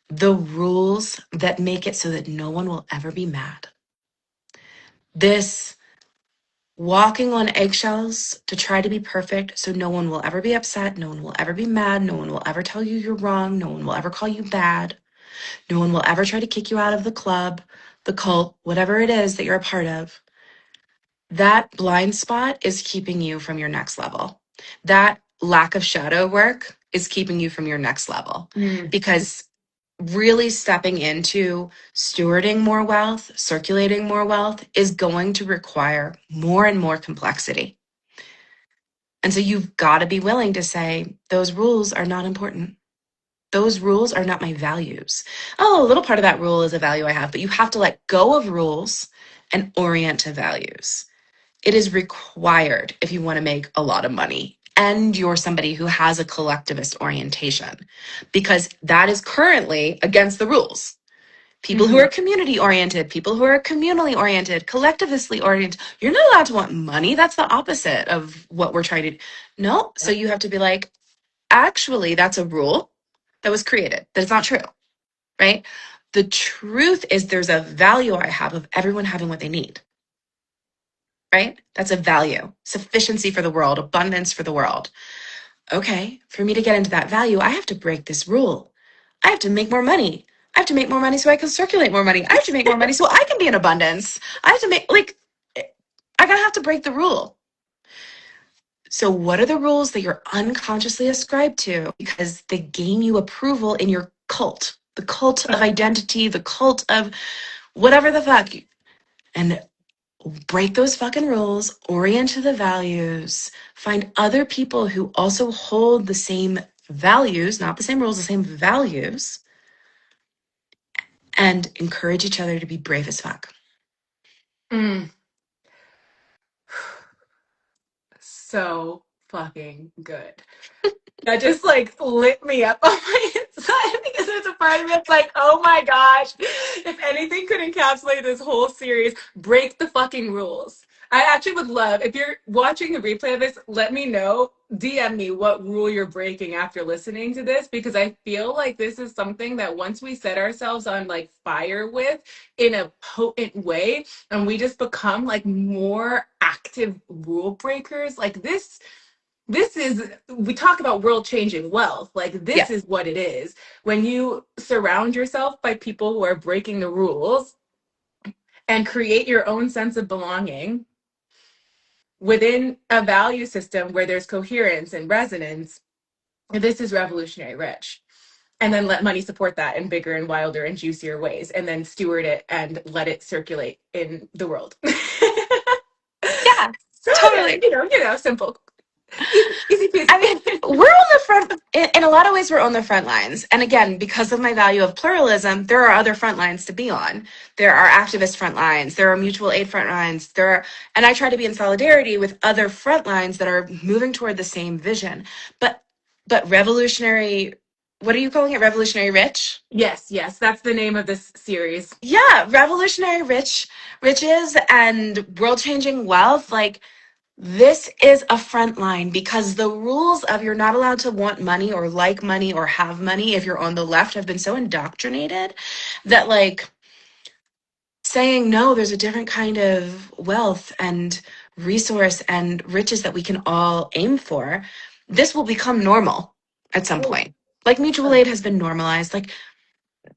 the rules that make it so that no one will ever be mad. This walking on eggshells to try to be perfect so no one will ever be upset, no one will ever be mad, no one will ever tell you you're wrong, no one will ever call you bad, no one will ever try to kick you out of the club, the cult, whatever it is that you're a part of. That blind spot is keeping you from your next level. That lack of shadow work is keeping you from your next level. Mm. Because really stepping into stewarding more wealth, circulating more wealth is going to require more and more complexity. And so you've got to be willing to say, those rules are not important. Those rules are not my values. Oh, a little part of that rule is a value I have, but you have to let go of rules and orient to values. It is required if you want to make a lot of money and you're somebody who has a collectivist orientation, because that is currently against the rules. People who Mhm. are community oriented, people who are communally oriented, collectivistly oriented, you're not allowed to want money. That's the opposite of what we're trying to do. No. So you have to be like, actually, that's a rule that was created. That is not true, right? The truth is there's a value I have of everyone having what they need, right? That's a value. Sufficiency for the world, abundance for the world. Okay, for me to get into that value, I have to break this rule. I have to make more money. I have to make more money so I can circulate more money. I have to make more money so I can be in abundance. I have to make, like, I gotta have to break the rule. So, what are the rules that you're unconsciously ascribed to because they gain you approval in your cult, the cult of identity, the cult of whatever the fuck? And break those fucking rules, orient to the values, find other people who also hold the same values, not the same rules, the same values, and encourage each other to be brave as fuck. Mm. So fucking good. That just like lit me up on my inside because there's a part of me that's like, oh my gosh, if anything could encapsulate this whole series, break the fucking rules. I actually would love, if you're watching the replay of this, let me know, DM me what rule you're breaking after listening to this, because I feel like this is something that once we set ourselves on like fire with in a potent way, and we just become like more active rule breakers, like this is, we talk about world changing wealth, like this Yeah. is what it is when you surround yourself by people who are breaking the rules and create your own sense of belonging within a value system where there's coherence and resonance. This is revolutionary rich. And then let money support that in bigger and wilder and juicier ways, and then steward it and let it circulate in the world. Yeah, So totally. simple, easy I mean, peasy. we're on the front, in a lot of ways, we're on the front lines. And again, because of my value of pluralism, there are other front lines to be on. There are activist front lines, there are mutual aid front lines, and I try to be in solidarity with other front lines that are moving toward the same vision. But, revolutionary, what are you calling it? Revolutionary rich? Yes, that's the name of this series. Yeah, revolutionary riches and world changing wealth. Like, this is a front line because the rules of you're not allowed to want money or like money or have money if you're on the left have been so indoctrinated that, like, saying no, there's a different kind of wealth and resource and riches that we can all aim for. This will become normal at some point. Like, mutual aid has been normalized. Like,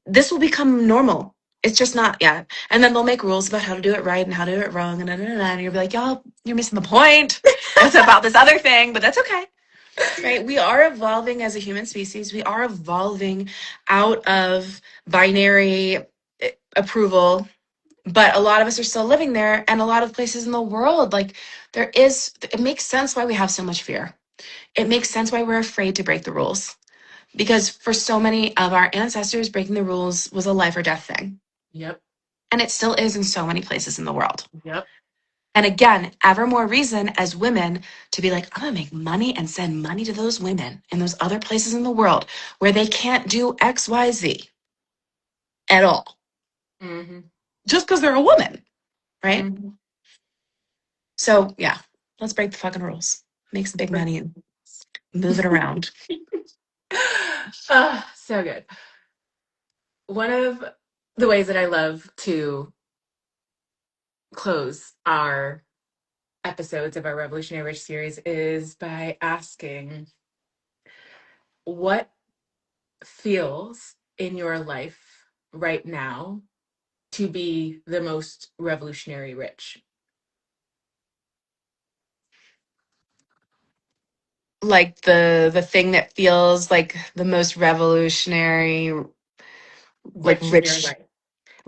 this will become normal. It's just not yet. And then they'll make rules about how to do it right and how to do it wrong. And you'll be like, y'all, you're missing the point. It's about this other thing, but that's okay. Right? We are evolving as a human species. We are evolving out of binary approval, but a lot of us are still living there. And a lot of places in the world, like, it makes sense why we have so much fear. It makes sense why we're afraid to break the rules. Because for so many of our ancestors, breaking the rules was a life or death thing. Yep. And it still is in so many places in the world. Yep. And again, ever more reason as women to be like, I'm going to make money and send money to those women in those other places in the world where they can't do X, Y, Z at all. Mm-hmm. Just because they're a woman, right? Mm-hmm. So yeah, let's break the fucking rules. Make some big money and move it around. So good. One of the ways that I love to close our episodes of our Revolutionary Rich series is by asking what feels in your life right now to be the most revolutionary rich. like the thing that feels like the most revolutionary, like Rich in your rich, life.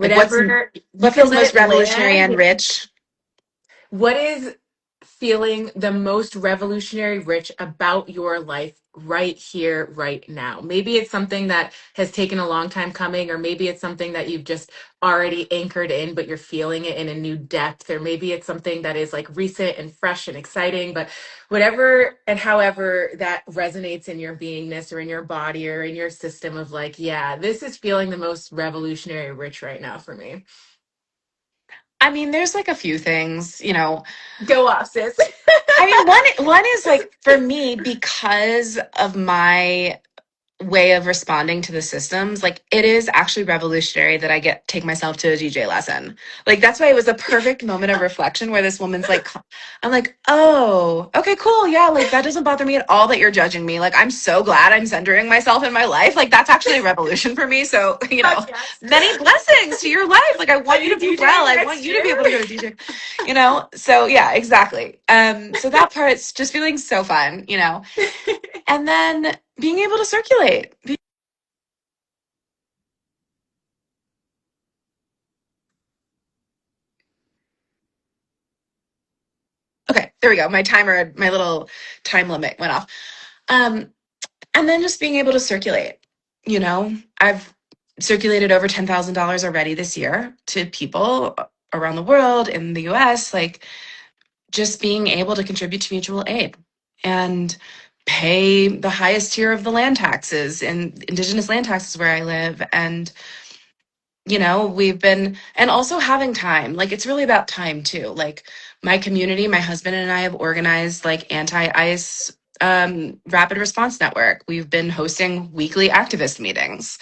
like Whatever, you what can feels let most it revolutionary land. and rich. What is feeling the most revolutionary rich about your life right here, right now? Maybe it's something that has taken a long time coming, or maybe it's something that you've just already anchored in, but you're feeling it in a new depth, or maybe it's something that is like recent and fresh and exciting. But whatever and however that resonates in your beingness or in your body or in your system of like, yeah, this is feeling the most revolutionary rich right now for me. I mean, there's like a few things, you know. Go off, sis. I mean, one is like for me because of my way of responding to the systems, like it is actually revolutionary that I get take myself to a DJ lesson. Like that's why it was a perfect moment of reflection where this woman's like, I'm like, oh, okay, cool, yeah, like that doesn't bother me at all that you're judging me. Like I'm so glad I'm centering myself in my life. Like that's actually a revolution for me. So Fuck yes. many blessings to your life. Like I Are want you you to be well. DJing I want next you to year? be able to go to DJ. So yeah, exactly. So that part's just feeling so fun. And then being able to circulate. Okay, there we go. My little time limit went off. Um, and then just being able to circulate. I've circulated over $10,000 already this year to people around the world, in the US, like just being able to contribute to mutual aid and pay the highest tier of the land taxes and indigenous land taxes where I live. And we've been, and also having time, like it's really about time too. Like my community, my husband and I have organized like anti-ice rapid response network. We've been hosting weekly activist meetings,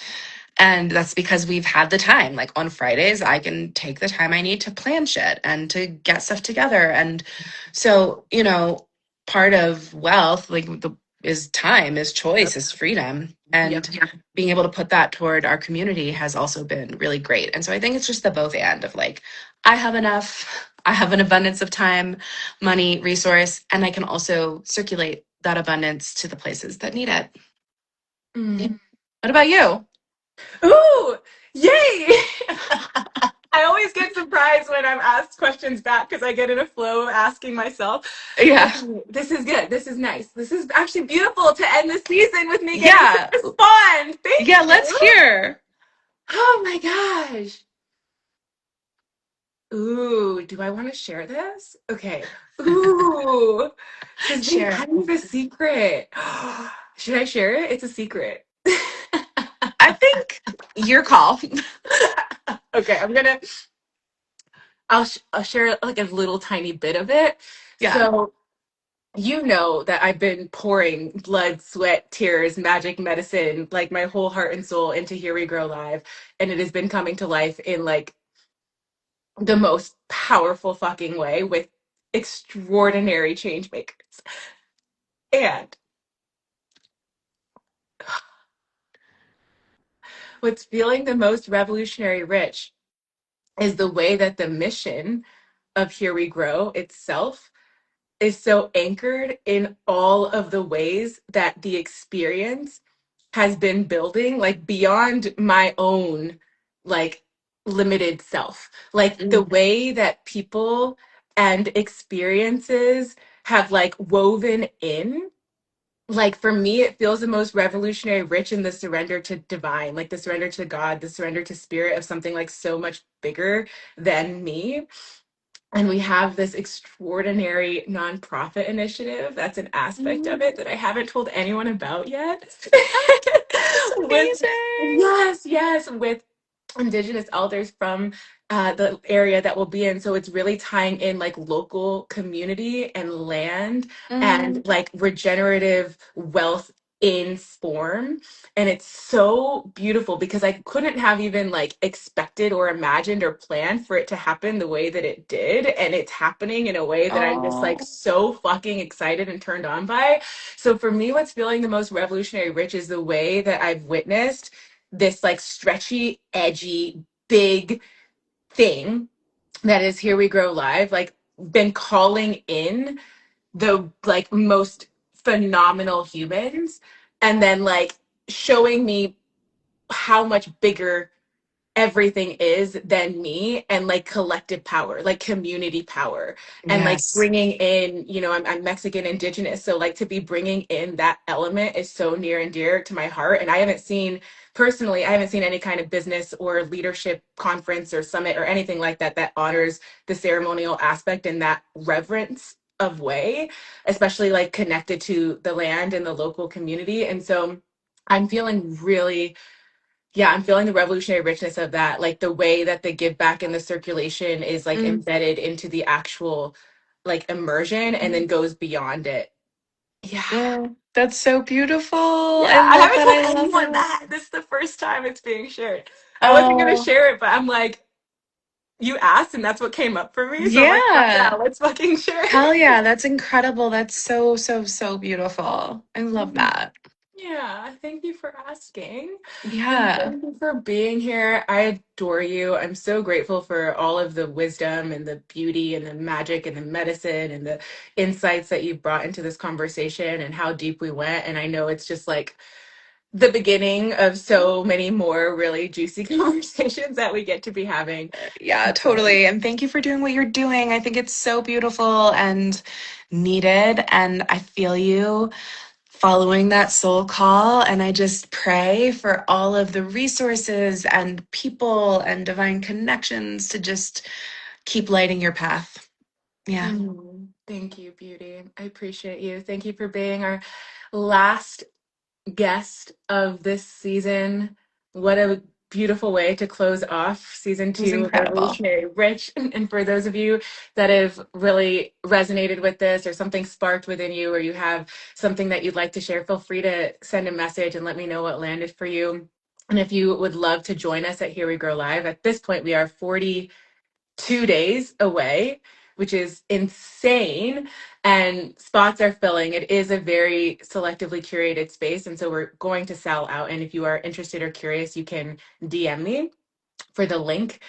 and that's because we've had the time. Like on Fridays I can take the time I need to plan shit and to get stuff together. And so part of wealth, like is time, is choice, Yep. is freedom. Yep. And being able to put that toward our community has also been really great. And so I think it's just the both and of like, I have enough, I have an abundance of time, money, resource, and I can also circulate that abundance to the places that need it. Yeah. Mm. What about you? Ooh, yay! I always get surprised when I'm asked questions back because I get in a flow of asking myself. Yeah. Okay, this is good. This is nice. This is actually beautiful to end the season with me getting to Yeah. respond. Thank Yeah, let's you. hear. Oh my gosh. Ooh, do I want to share this? Okay. Ooh, this has been Share. kind of a secret. Should I share it? It's a secret. I think your call. Okay, I'll share like a little tiny bit of it. Yeah. So you know that I've been pouring blood, sweat, tears, magic medicine, like my whole heart and soul into Here We Grow Live, and it has been coming to life in like the most powerful fucking way with extraordinary change makers. And what's feeling the most revolutionary rich is the way that the mission of Here We Grow itself is so anchored in all of the ways that the experience has been building, like beyond my own, like limited self. Like the Mm. way that people and experiences have like woven in. Like for me, it feels the most revolutionary rich in the surrender to divine, like the surrender to God, the surrender to spirit of something like so much bigger than me. And we have this extraordinary nonprofit initiative. That's an aspect of Mm, it that I haven't told anyone about yet. that's With amazing. yes, yes, with indigenous elders from the area that we'll be in. So it's really tying in like local community and land and Mm. like regenerative wealth in form. And it's so beautiful because I couldn't have even like expected or imagined or planned for it to happen the way that it did. And it's happening in a way that I'm just like Oh, so fucking excited and turned on by. So for me, what's feeling the most revolutionary rich is the way that I've witnessed this like stretchy, edgy, big thing that is Here We Grow Live, like been calling in the like most phenomenal humans, and then like showing me how much bigger everything is than me, and like collective power, like community power, and like Yes. bringing in, I'm Mexican indigenous, so like to be bringing in that element is so near and dear to my heart. And I haven't seen any kind of business or leadership conference or summit or anything like that that honors the ceremonial aspect in that reverence of way, especially like connected to the land and the local community. And so I'm feeling really, yeah, I'm feeling the revolutionary richness of that. Like the way that the give back and the circulation is like Mm. embedded into the actual like immersion and then goes beyond it. Yeah. Mm. That's so beautiful. Yeah. I I love haven't that. told I love anyone it. that. This is the first time it's being shared. I wasn't gonna Oh, share it, but I'm like, you asked and that's what came up for me. So I'm like, fuck yeah, yeah. let's fucking share Hell it. yeah. That's incredible. That's so, so, so beautiful. I love that. Yeah, thank you for asking. And Yeah. thank you for being here. I adore you. I'm so grateful for all of the wisdom and the beauty and the magic and the medicine and the insights that you brought into this conversation and how deep we went. And I know it's just like the beginning of so many more really juicy conversations that we get to be having. Yeah, totally. And thank you for doing what you're doing. I think it's so beautiful and needed. And I feel you following that soul call. And I just pray for all of the resources and people and divine connections to just keep lighting your path. Yeah. Thank you, beauty. I appreciate you. Thank you for being our last guest of this season. What a beautiful way to close off season It was two of incredible. Revolutionary Rich. And for those of you that have really resonated with this or something sparked within you, or you have something that you'd like to share, feel free to send a message and let me know what landed for you. And if you would love to join us at Here We Grow Live, at this point, we are 42 days away, which is insane. And spots are filling. It is a very selectively curated space. And so we're going to sell out. And if you are interested or curious, you can DM me for the link,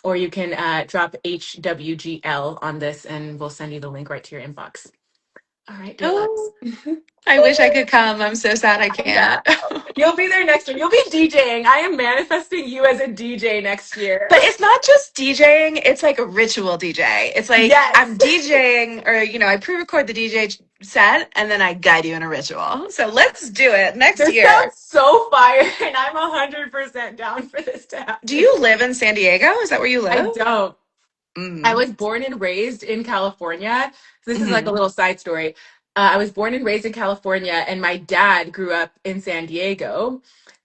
or you can drop HWGL on this and we'll send you the link right to your inbox. All right, dear loves. Oh, I wish I could come. I'm so sad I I know. can't. You'll be there next year. You'll be DJing. I am manifesting you as a DJ next year. But it's not just DJing, it's like a ritual DJ. It's like Yes. I'm DJing, or, I pre record the DJ set and then I guide you in a ritual. So let's do it next This year. sounds so fire, and I'm 100% down for this to Do happen. you live in San Diego? Is that where you I live? don't. I Mm. was born and raised in California. This is like a Hmm. little side story. I was born and raised in California, and my dad grew up in San Diego.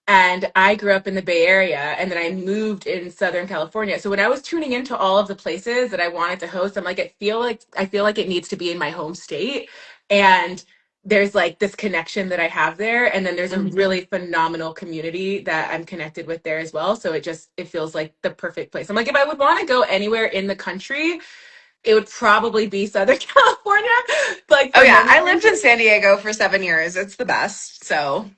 And I grew up in the Bay Area, and then I moved in Southern California. So when I was tuning into all of the places that I wanted to host, I'm like, I feel like it needs to be in my home state. And there's like this connection that I have there. And then there's a Hmm. really phenomenal community that I'm connected with there as well. So it feels like the perfect place. I'm like, if I would want to go anywhere in the country, it would probably be Southern California, like Oh, for yeah. many I lived in reasons. San Diego for 7 years. It's the best. So,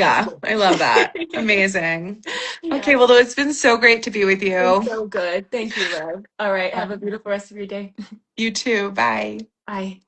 That's yeah, cool. I love that. Amazing. Okay, Yeah. well, it's been so great to be with It's you. so good. Thank you, love. All right. Yeah. Have a beautiful rest of your day. You too. Bye. Bye.